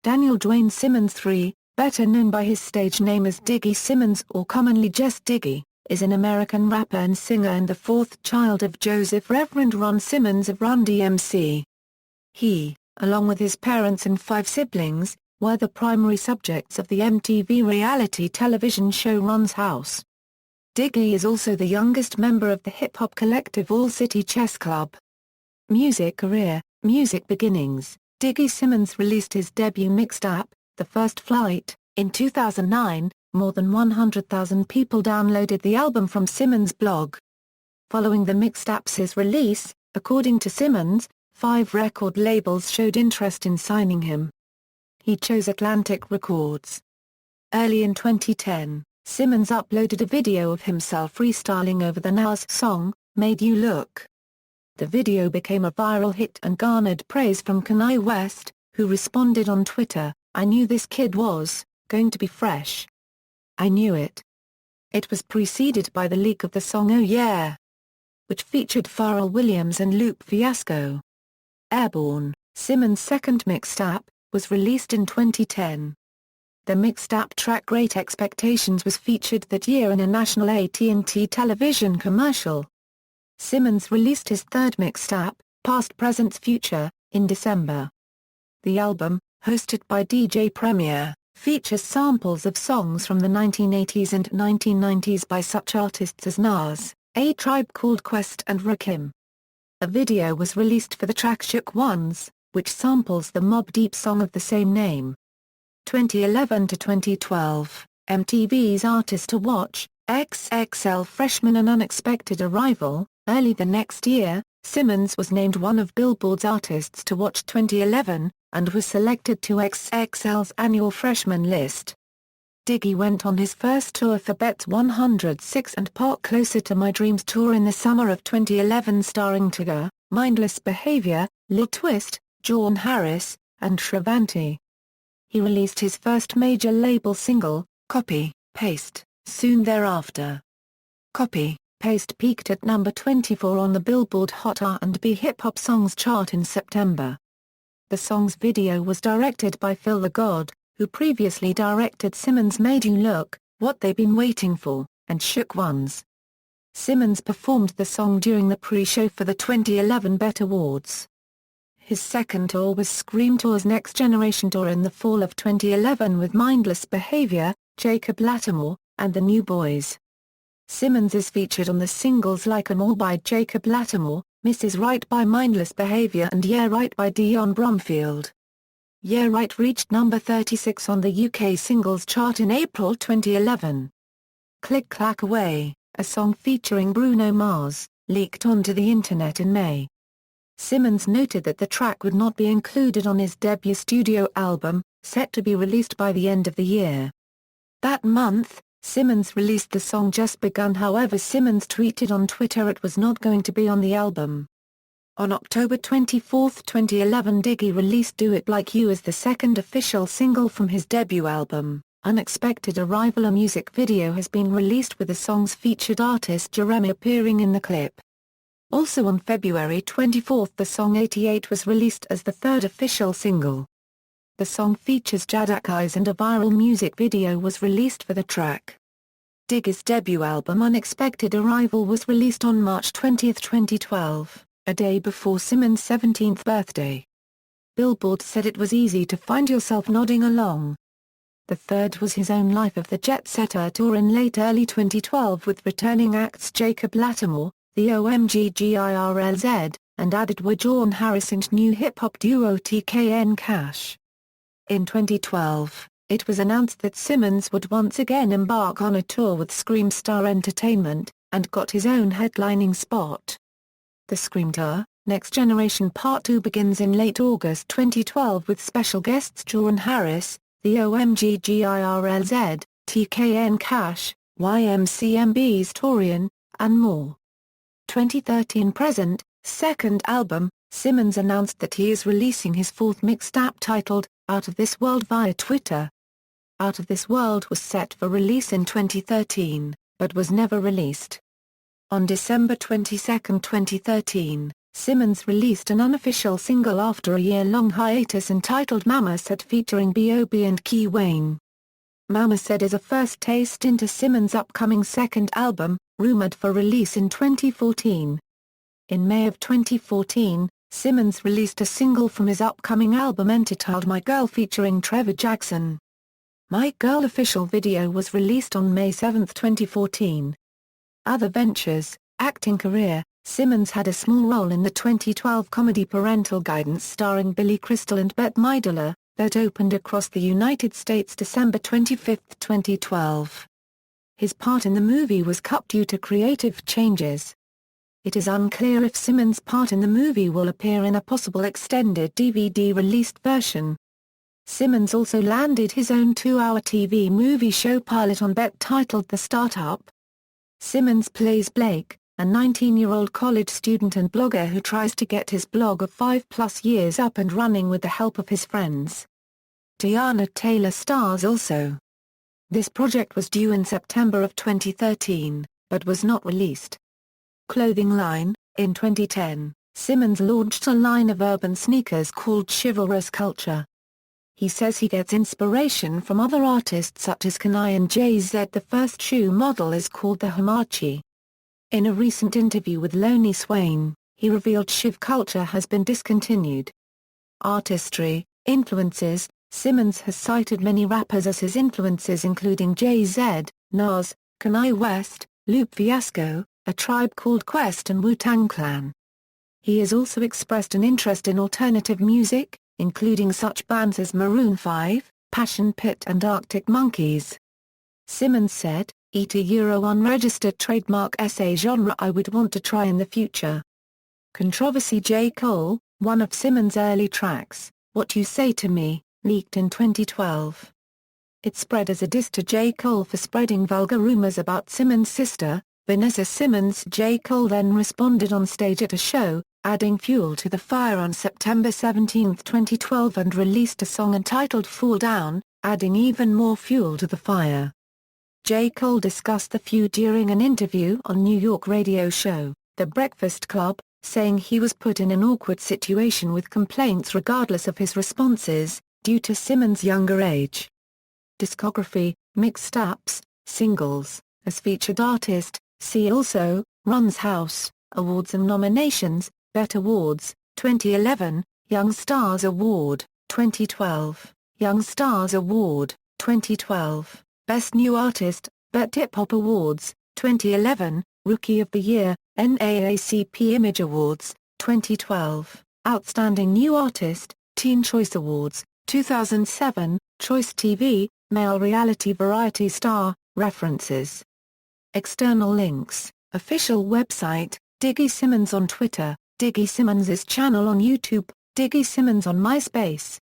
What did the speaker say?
Daniel Dwayne Simmons III, better known by his stage name as Diggy Simmons or commonly just Diggy, is an American rapper and singer and the fourth child of Joseph Reverend Ron Simmons of Run DMC. He, along with his parents and 5 siblings, were the primary subjects of the MTV reality television show Ron's House. Diggy is also the youngest member of the hip-hop collective All City Chess Club. Music career, music beginnings. Diggy Simmons released his debut mixtape, The First Flight, in 2009. More than 100,000 people downloaded the album from Simmons' blog. Following the mixtape's release, according to Simmons, 5 record labels showed interest in signing him. He chose Atlantic Records. Early in 2010, Simmons uploaded a video of himself freestyling over the Nas song, Made You Look. The video became a viral hit and garnered praise from Kanye West, who responded on Twitter, "I knew this kid was going to be fresh. I knew it." It was preceded by the leak of the song Oh Yeah, which featured Pharrell Williams and Lupe Fiasco. Airborne, Simmons' second mixtape, was released in 2010. The mixtape track Great Expectations was featured that year in a national AT&T television commercial. Simmons released his third mixtape, Past Present Future, in December. The album, hosted by DJ Premier, features samples of songs from the 1980s and 1990s by such artists as Nas, A Tribe Called Quest and Rakim. A video was released for the track Shook Ones, which samples the Mobb Deep song of the same name. 2011 to 2012, MTV's Artist to Watch, XXL Freshman An Unexpected Arrival. Early the next year, Simmons was named one of Billboard's Artists to Watch 2011, and was selected to XXL's annual freshman list. Diggy went on his first tour for Bet's 106 and Park Closer to My Dreams tour in the summer of 2011 starring Tyga, Mindless Behavior, Lil Twist, John Harris, and Shravanti. He released his first major label single, Copy, Paste, soon thereafter. Copy, Paste peaked at number 24 on the Billboard Hot R&B Hip Hop Songs chart in September. The song's video was directed by Phil the God, who previously directed Simmons' Made You Look, What They've Been Waiting For, and Shook Ones. Simmons performed the song during the pre-show for the 2011 BET Awards. His second tour was Scream Tour's Next Generation Tour in the fall of 2011 with Mindless Behavior, Jacob Lattimore, and the New Boys. Simmons is featured on the singles Like 'Em All by Jacob Lattimore, Mrs. Right by Mindless Behavior and Yeah Right by Dion Bromfield. Yeah Right reached number 36 on the UK singles chart in April 2011. Click Clack Away, a song featuring Bruno Mars, leaked onto the internet in May. Simmons noted that the track would not be included on his debut studio album, set to be released by the end of the year. That month, Simmons released the song Just Begun. However, Simmons tweeted on Twitter it was not going to be on the album. On October 24, 2011, Diggy released Do It Like You as the second official single from his debut album, Unexpected Arrival. A music video has been released with the song's featured artist Jeremy appearing in the clip. Also on February 24, the song 88 was released as the third official single. The song features Jadakiss and a viral music video was released for the track. Diggy's debut album Unexpected Arrival was released on March 20, 2012, a day before Simmons' 17th birthday. Billboard said it was easy to find yourself nodding along. The third was his own Life of the Jet Setter tour in late early 2012 with returning acts Jacob Lattimore, the OMG and added were John Harris and new hip-hop duo TKN Cash. In 2012, it was announced that Simmons would once again embark on a tour with Scream Star Entertainment, and got his own headlining spot. The Scream Tour, Next Generation Part 2 begins in late August 2012 with special guests John Harris, the OMG TKN Cash, YMCMB's Torian, and more. 2013 present, second album, Simmons announced that he is releasing his fourth mixtape titled, Out of This World via Twitter. Out of This World was set for release in 2013, but was never released. On December 22, 2013, Simmons released an unofficial single after a year-long hiatus entitled Mama Said featuring B.O.B. and Key Wayne. Mama Said is a first taste into Simmons' upcoming second album, rumored for release in 2014. In May of 2014, Simmons released a single from his upcoming album entitled My Girl featuring Trevor Jackson. My Girl official video was released on May 7, 2014. Other ventures, acting career. Simmons had a small role in the 2012 comedy Parental Guidance starring Billy Crystal and Bette Midler, that opened across the United States December 25, 2012. His part in the movie was cut due to creative changes. It is unclear if Simmons' part in the movie will appear in a possible extended DVD-released version. Simmons also landed his own 2-hour TV movie show pilot on BET titled The Startup. Simmons plays Blake, a 19-year-old college student and blogger who tries to get his blog of 5+ years up and running with the help of his friends. Teyana Taylor stars also. This project was due in September of 2013, but was not released. Clothing line. In 2010, Simmons launched a line of urban sneakers called Chivalrous Culture. He says he gets inspiration from other artists such as Kanye and Jay-Z. The first shoe model is called the Hamachi. In a recent interview with Lonnie Swain, he revealed Shiv culture has been discontinued. Artistry, influences. Simmons has cited many rappers as his influences including Jay-Z, Nas, Kanye West, Lupe Fiasco, A Tribe Called Quest and Wu-Tang Clan. He has also expressed an interest in alternative music, including such bands as Maroon 5, Passion Pit and Arctic Monkeys. Simmons said, unregistered trademark essay genre I would want to try in the future. Controversy. J. Cole, one of Simmons' early tracks, What You Say to Me, leaked in 2012. It spread as a diss to J. Cole for spreading vulgar rumors about Simmons' sister, Vanessa Simmons. J. Cole then responded on stage at a show, adding fuel to the fire on September 17, 2012 and released a song entitled Fall Down, adding even more fuel to the fire. J. Cole discussed the feud during an interview on New York radio show, The Breakfast Club, saying he was put in an awkward situation with complaints regardless of his responses, due to Simmons' younger age. Discography, mixtapes, singles. As featured artist, see also, Run's House, Awards and nominations, BET Awards, 2011, Young Stars Award, 2012, Young Stars Award, 2012. Best New Artist, BET Hip Hop Awards, 2011, Rookie of the Year, NAACP Image Awards, 2012, Outstanding New Artist, Teen Choice Awards, 2007, Choice TV, Male Reality Variety Star, References. External links, official website, Diggy Simmons on Twitter, Diggy Simmons' channel on YouTube, Diggy Simmons on MySpace.